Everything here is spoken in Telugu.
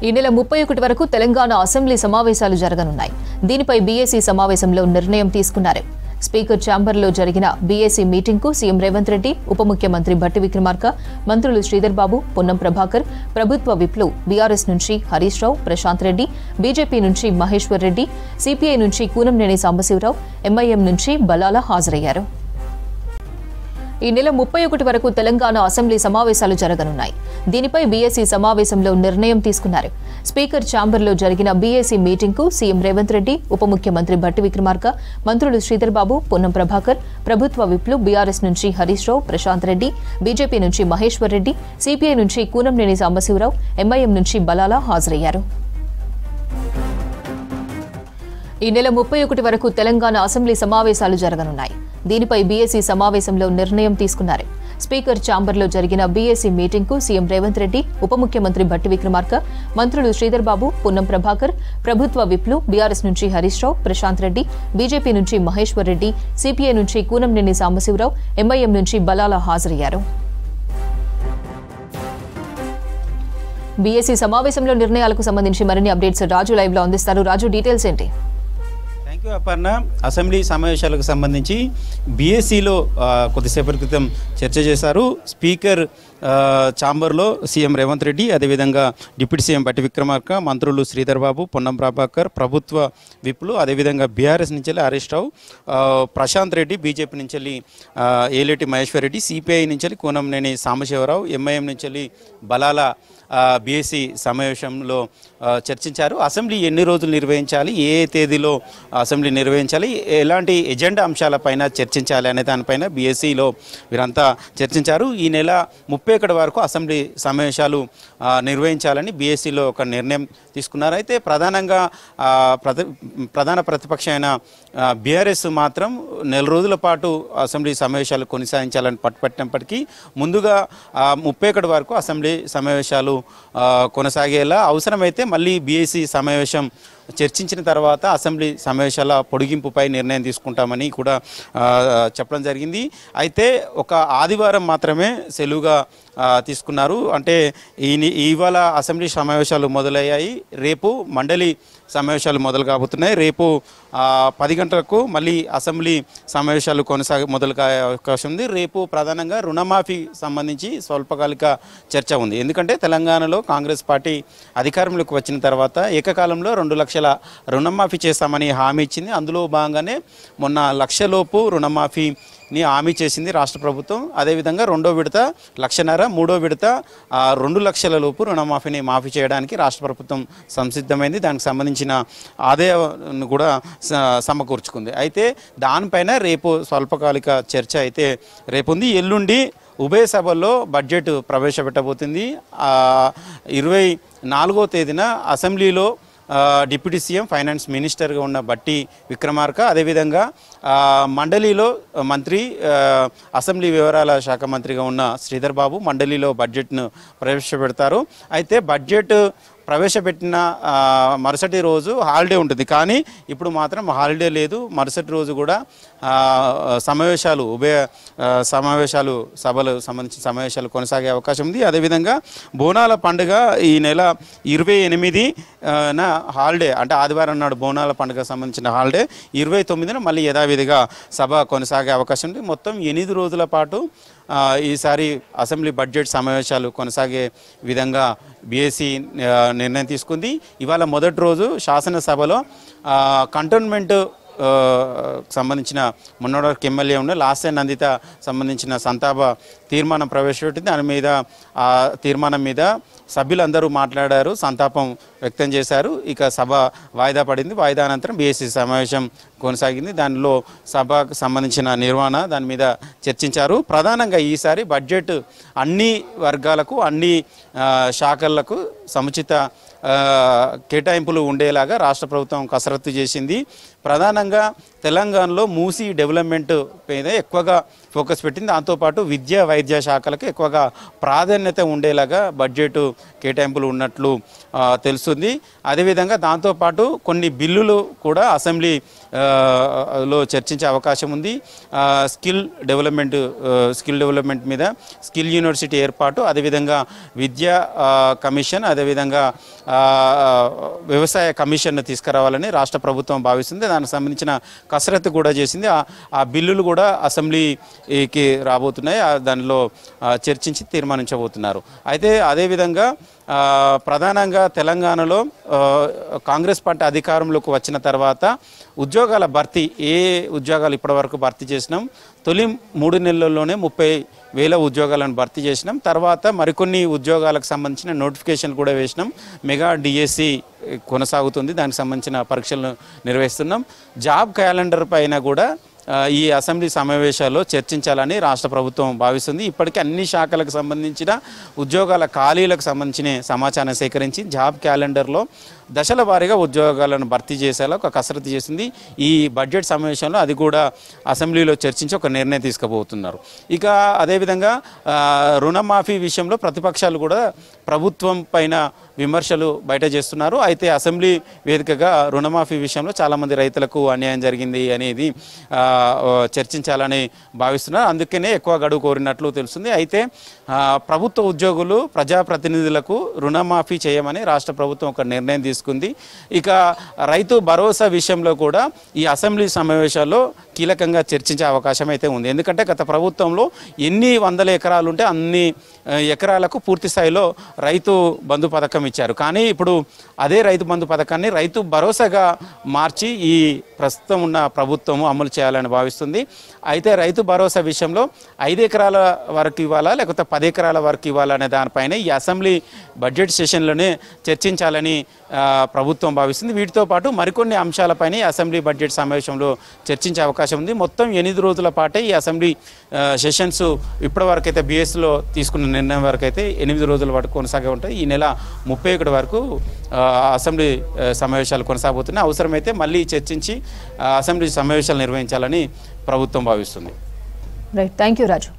ఈ నెల 31 వరకు తెలంగాణ అసెంబ్లీ సమావేశాలు జరగనున్నాయి. దీనిపై బీఏసీ సమావేశంలో నిర్ణయం తీసుకున్నారు. స్పీకర్ ఛాంబర్లో జరిగిన బీఏసీ మీటింగ్కు సీఎం రేవంత్ రెడ్డి, ఉప ముఖ్యమంత్రి భట్టి విక్రమార్క, మంత్రులు శ్రీధర్ బాబు, పొన్నం ప్రభాకర్, ప్రభుత్వ విప్లు బీఆర్ఎస్ నుంచి హరీష్ రావు, ప్రశాంత్ రెడ్డి, బీజేపీ నుంచి మహేశ్వర్ రెడ్డి, సిపిఐ నుంచి కూనంనేని సాంబశివరావు, ఎంఐఎం నుంచి బలాల హాజరయ్యారు. ఈ నెల 31 వరకు తెలంగాణ అసెంబ్లీ సమావేశాలు జరగనున్నాయి. దీనిపై బీఏసీ సమావేశంలో నిర్ణయం తీసుకున్నారు. స్పీకర్ ఛాంబర్లో జరిగిన బీఏసీ మీటింగ్కు సీఎం రేవంత్ రెడ్డి, ఉప ముఖ్యమంత్రి భట్టి విక్రమార్క, మంత్రులు శ్రీధర్ బాబు, పొన్నం ప్రభాకర్, ప్రభుత్వ విప్లు బీఆర్ఎస్ నుంచి హరీష్ రావు, ప్రశాంత్ రెడ్డి, బీజేపీ నుంచి మహేశ్వర్ రెడ్డి, సిపిఐ నుంచి కూనంనేని సాంబశివరావు, ఎంఐఎం నుంచి బలాల హాజరయ్యారు. ఈ నెల 31 వరకు తెలంగాణ అసెంబ్లీ సమావేశాలు జరగనున్నాయి. దీనిపై బీఏసీ సమావేశంలో నిర్ణయం తీసుకున్నారు. స్పీకర్ ఛాంబర్లో జరిగిన బీఏసీ మీటింగ్కు సీఎం రేవంత్ రెడ్డి, ఉప ముఖ్యమంత్రి భట్టి విక్రమార్క, మంత్రులు శ్రీధర్ బాబు, పొన్నం ప్రభాకర్, ప్రభుత్వ విప్లు బీఆర్ఎస్ నుంచి హరీష్ రావు, ప్రశాంత్ రెడ్డి, బీజేపీ నుంచి మహేశ్వర్ రెడ్డి, సిపిఐ నుంచి కూనంనేని సాంబశివరావు, ఎంఐఎం నుంచి బలాల హాజరయ్యారు. బీఏసీ సమావేశంలో నిర్ణయాలకు సంబంధించి మరిన్ని అప్డేట్స్ రాజు లైవ్ లో అందిస్తారు. రాజు, డీటెయిల్స్ ఏంటి? అపర్ణ, అసెంబ్లీ సమావేశాలకు సంబంధించి బీఏసీలో కొద్దిసేపటి క్రితం చర్చ చేశారు. స్పీకర్ ఛాంబర్లో సీఎం రేవంత్ రెడ్డి, అదేవిధంగా డిప్యూటీ సీఎం భట్టి విక్రమార్క, మంత్రులు శ్రీధర్ బాబు, పొన్నం ప్రభాకర్, ప్రభుత్వ విప్లు, అదేవిధంగా బీఆర్ఎస్ నుంచి హరీష్ రావు, ప్రశాంత్ రెడ్డి, బీజేపీ నుంచి ఏలేటి మహేశ్వర్ రెడ్డి, సిపిఐ నుంచి కూనంనేని సాంబశివరావు, ఎంఐఎం నుంచి బలాల బీఏసీ సమావేశంలో చర్చించారు. అసెంబ్లీ ఎన్ని రోజులు నిర్వహించాలి, ఏ తేదీలో అసెంబ్లీ నిర్వహించాలి, ఎలాంటి ఎజెండా అంశాలపైన చర్చించాలి అనే దానిపైన బీఏసీలో వీరంతా చర్చించారు. ఈ నెల 31 వరకు అసెంబ్లీ సమావేశాలు నిర్వహించాలని బీఏసీలో ఒక నిర్ణయం తీసుకున్నారు. అయితే ప్రధానంగా ప్రధాన ప్రతిపక్ష అయిన బీఆర్ఎస్ మాత్రం నెల రోజుల పాటు అసెంబ్లీ సమావేశాలు కొనసాగించాలని పట్టుపట్టినప్పటికీ ముందుగా 31 వరకు అసెంబ్లీ సమావేశాలు కొనసాగేలా, అవసరమైతే మళ్ళీ బీఏసీ సమావేశం చర్చించిన తర్వాత అసెంబ్లీ సమావేశాల పొడిగింపుపై నిర్ణయం తీసుకుంటామని కూడా చెప్పడం జరిగింది. అయితే ఒక ఆదివారం మాత్రమే సెలవుగా తీసుకున్నారు. అంటే ఇవాళ అసెంబ్లీ సమావేశాలు మొదలయ్యాయి. రేపు మండలి సమావేశాలు మొదలు కాబోతున్నాయి. రేపు 10 గంటలకు మళ్ళీ అసెంబ్లీ సమావేశాలు మొదలు కాయే అవకాశం ఉంది. రేపు ప్రధానంగా రుణమాఫీ సంబంధించి స్వల్పకాలిక చర్చ ఉంది. ఎందుకంటే తెలంగాణలో కాంగ్రెస్ పార్టీ అధికారంలోకి వచ్చిన తర్వాత ఏకకాలంలో 2 లక్షల రుణమాఫీ చేస్తామని హామీ ఇచ్చింది. అందులో భాగంగానే మొన్న 1 లక్షలోపు రుణమాఫీని హామీ చేసింది రాష్ట్ర ప్రభుత్వం. అదేవిధంగా 2వ విడత 1.5 లక్ష, 3వ విడత 2 లక్షల లోపు రుణమాఫీని మాఫీ చేయడానికి రాష్ట్ర ప్రభుత్వం సంసిద్ధమైంది. దానికి సంబంధించిన ఆదాయాన్ని కూడా సమకూర్చుకుంది. అయితే దానిపైన రేపు స్వల్పకాలిక చర్చ అయితే రేపు ఉంది. ఎల్లుండి ఉభయ సభల్లో బడ్జెట్ ప్రవేశపెట్టబోతుంది. 24వ తేదీన అసెంబ్లీలో డిప్యూటీ సీఎం ఫైనాన్స్ మినిస్టర్గా ఉన్న భట్టి విక్రమార్క, అదేవిధంగా మండలిలో మంత్రి, అసెంబ్లీ వ్యవహారాల శాఖ మంత్రిగా ఉన్న శ్రీధర్ బాబు మండలిలో బడ్జెట్ను ప్రవేశపెడతారు. అయితే బడ్జెట్ ప్రవేశపెట్టిన మరుసటి రోజు హాలిడే ఉంటుంది. కానీ ఇప్పుడు మాత్రం హాలిడే లేదు. మరుసటి రోజు కూడా సమావేశాలు, ఉభయ సమావేశాలు, సభలు సంబంధించిన సమావేశాలు కొనసాగే అవకాశం ఉంది. అదేవిధంగా బోనాల పండుగ ఈ నెల 28న హాలిడే, అంటే ఆదివారం నాడు బోనాల పండుగ సంబంధించిన హాలిడే. 29న మళ్ళీ యథావిధిగా సభ కొనసాగే అవకాశం ఉంది. మొత్తం 8 రోజుల పాటు ఈసారి అసెంబ్లీ బడ్జెట్ సమావేశాలు కొనసాగే విధంగా బీఏసీ నిర్ణయం తీసుకుంది. ఇవాళ మొదటి రోజు శాసనసభలో కంటోన్మెంట్ సంబంధించిన మొన్నటివరకు ఎమ్మెల్యే ఉన్న లాస్య నందిత సంబంధించిన సంతాప తీర్మానం ప్రవేశపెట్టింది. దాని మీద ఆ తీర్మానం మీద సభ్యులందరూ మాట్లాడారు, సంతాపం వ్యక్తం చేశారు. ఇక సభ వాయిదా పడింది. వాయిదా అనంతరం బీఏసీ సమావేశం కొనసాగింది. దానిలో సభకు సంబంధించిన నిర్వహణ దాని మీద చర్చించారు. ప్రధానంగా ఈసారి బడ్జెట్ అన్ని వర్గాలకు, అన్ని శాఖలకు సముచిత కేటాయింపులు ఉండేలాగా రాష్ట్ర ప్రభుత్వం కసరత్తు చేసింది. ప్రధానంగా తెలంగాణలో మూసీ డెవలప్మెంట్ మీద ఎక్కువగా ఫోకస్ పెట్టింది. దాంతోపాటు విద్య వైద్య శాఖలకు ఎక్కువగా ప్రాధాన్యత ఉండేలాగా బడ్జెట్ కేటాయింపులు ఉన్నట్లు తెలుస్తుంది. అదేవిధంగా దాంతోపాటు కొన్ని బిల్లులు కూడా అసెంబ్లీలో చర్చించే అవకాశం ఉంది. స్కిల్ డెవలప్మెంట్ మీద స్కిల్ యూనివర్సిటీ ఏర్పాటు, అదేవిధంగా విద్యా కమిషన్, అదేవిధంగా వ్యవసాయ కమిషన్ తీసుకురావాలని రాష్ట్ర ప్రభుత్వం భావిస్తుంది. దానికి సంబంధించిన కసరత్తు కూడా చేసింది. ఆ బిల్లులు కూడా అసెంబ్లీకి రాబోతున్నాయి. దానిలో చర్చించి తీర్మానించబోతున్నారు. అయితే అదేవిధంగా ప్రధానంగా తెలంగాణలో కాంగ్రెస్ పార్టీ అధికారంలోకి వచ్చిన తర్వాత ఉద్యోగాల భర్తీ, ఏ ఉద్యోగాలు ఇప్పటివరకు భర్తీ చేసినాం, తొలి 3 నెలల్లోనే 30,000 ఉద్యోగాలను భర్తీ చేసినాం. తర్వాత మరికొన్ని ఉద్యోగాలకు సంబంధించిన నోటిఫికేషన్ కూడా వేసినాం. మెగా డిఎస్సి కొనసాగుతుంది, దానికి సంబంధించిన పరీక్షలను నిర్వహిస్తున్నాం. జాబ్ క్యాలెండర్ పైన కూడా ఈ అసెంబ్లీ సమావేశాల్లో చర్చించాలని రాష్ట్ర ప్రభుత్వం భావిస్తుంది. ఇప్పటికే అన్ని శాఖలకు సంబంధించిన ఉద్యోగాల ఖాళీలకు సంబంధించిన సమాచారం సేకరించి జాబ్ క్యాలెండర్లో దశల వారీగా ఉద్యోగాలను భర్తీ చేసేలా ఒక కసరత్తు చేసింది. ఈ బడ్జెట్ సమావేశంలో అది కూడా అసెంబ్లీలో చర్చించి ఒక నిర్ణయం తీసుకుపోతున్నారు. ఇక అదేవిధంగా రుణమాఫీ విషయంలో ప్రతిపక్షాలు కూడా ప్రభుత్వం పైన విమర్శలు బయట చేస్తున్నారు. అయితే అసెంబ్లీ వేదికగా రుణమాఫీ విషయంలో చాలామంది రైతులకు అన్యాయం జరిగింది అనేది చర్చించాలని భావిస్తున్నారు. అందుకనే ఎక్కువ గడువు కోరినట్లు తెలుస్తుంది. అయితే ప్రభుత్వ ఉద్యోగులు, ప్రజాప్రతినిధులకు రుణమాఫీ చేయమని రాష్ట్ర ప్రభుత్వం ఒక నిర్ణయం తీసుకుంది. ఇక రైతు భరోసా విషయంలో కూడా ఈ అసెంబ్లీ సమావేశాల్లో కీలకంగా చర్చించే అవకాశం అయితే ఉంది. ఎందుకంటే గత ప్రభుత్వంలో ఎన్ని వందల ఎకరాలు ఉంటే అన్ని ఎకరాలకు పూర్తి స్థాయిలో రైతు బంధు పథకం ఇచ్చారు. కానీ ఇప్పుడు అదే రైతు బంధు పథకాన్ని రైతు భరోసాగా మార్చి ఈ ప్రస్తుతం ఉన్న ప్రభుత్వం అమలు చేయాలని భావిస్తుంది. అయితే రైతు భరోసా విషయంలో 5 ఎకరాల వరకు ఇవ్వాలా లేకపోతే 10 ఎకరాల వరకు ఇవ్వాలనే దానిపైన ఈ అసెంబ్లీ బడ్జెట్ సెషన్లోనే చర్చించాలని ప్రభుత్వం భావిస్తుంది. వీటితో పాటు మరికొన్ని అంశాలపైన అసెంబ్లీ బడ్జెట్ సమావేశంలో చర్చించే అవకాశం ఉంది. మొత్తం 8 రోజుల పాటే ఈ అసెంబ్లీ సెషన్స్ ఇప్పటివరకు అయితే బీఎస్లో తీసుకున్న నిర్ణయం వరకు అయితే 8 రోజుల వరకు కొనసాగే ఉంటాయి. ఈ నెల 31 వరకు అసెంబ్లీ సమావేశాలు కొనసాగుతున్నాయి. అవసరమైతే మళ్ళీ చర్చించి అసెంబ్లీ సమావేశాలు నిర్వహించాలని ప్రభుత్వం భావిస్తుంది. Right, thank you Raju.